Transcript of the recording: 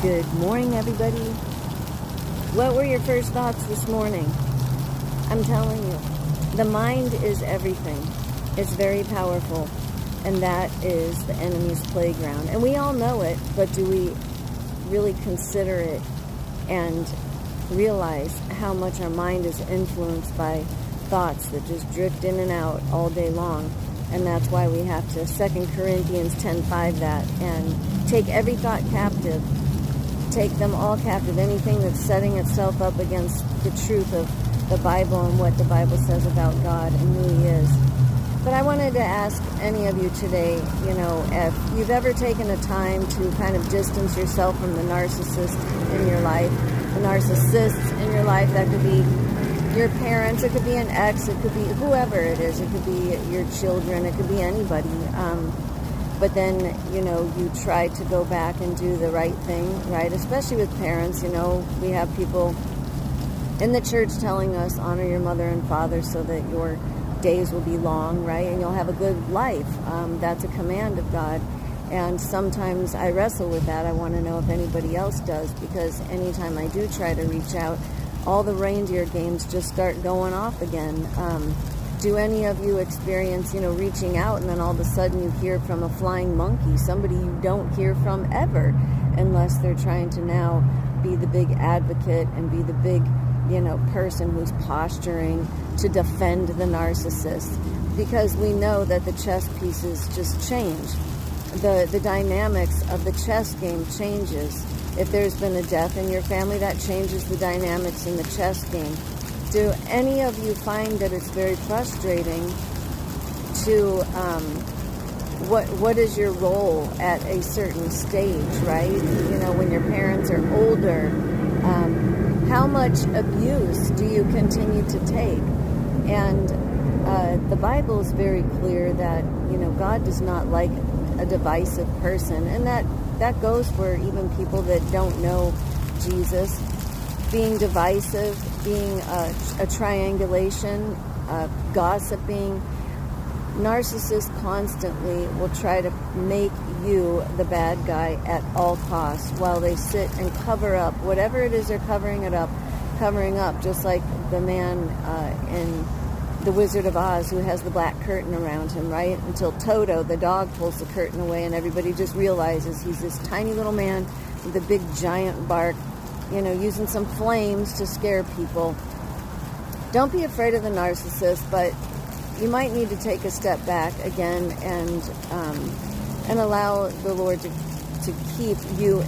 Good morning, everybody. What were your first thoughts this morning? I'm telling you, the mind is everything. It's very powerful, and that is the enemy's playground. And we all know it, but do we really consider it and realize how much our mind is influenced by thoughts that just drift in and out all day long? And that's why we have to 2 Corinthians 10:5 that and take every thought captive. Take them all captive. Anything that's setting itself up against the truth of the Bible and what the Bible says about God and who He is. But I wanted to ask any of you today, if you've ever taken a time to kind of distance yourself from the narcissist in your life, the narcissists in your life. That could be your parents, it could be an ex, it could be whoever it is, it could be your children, it could be anybody. But then, you try to go back and do the right thing, right? Especially with parents, we have people in the church telling us, honor your mother and father so that your days will be long, right? And you'll have a good life. That's a command of God. And sometimes I wrestle with that. I want to know if anybody else does, because anytime I do try to reach out, all the reindeer games just start going off again. Do any of you experience, reaching out and then all of a sudden you hear from a flying monkey, somebody you don't hear from ever, unless they're trying to now be the big advocate and be the big, person who's posturing to defend the narcissist? Because we know that the chess pieces just change. The dynamics of the chess game changes. If there's been a death in your family, that changes the dynamics in the chess game. Do any of you find that it's very frustrating to, what is your role at a certain stage, right? When your parents are older, how much abuse do you continue to take? And the Bible is very clear that, God does not like a divisive person. And that goes for even people that don't know Jesus. Being divisive, being a triangulation, gossiping. Narcissists constantly will try to make you the bad guy at all costs while they sit and cover up whatever it is they're covering up, just like the man in The Wizard of Oz who has the black curtain around him, right? Until Toto, the dog, pulls the curtain away and everybody just realizes he's this tiny little man with a big giant bark, using some flames to scare people. Don't be afraid of the narcissist, but you might need to take a step back again and allow the Lord to keep you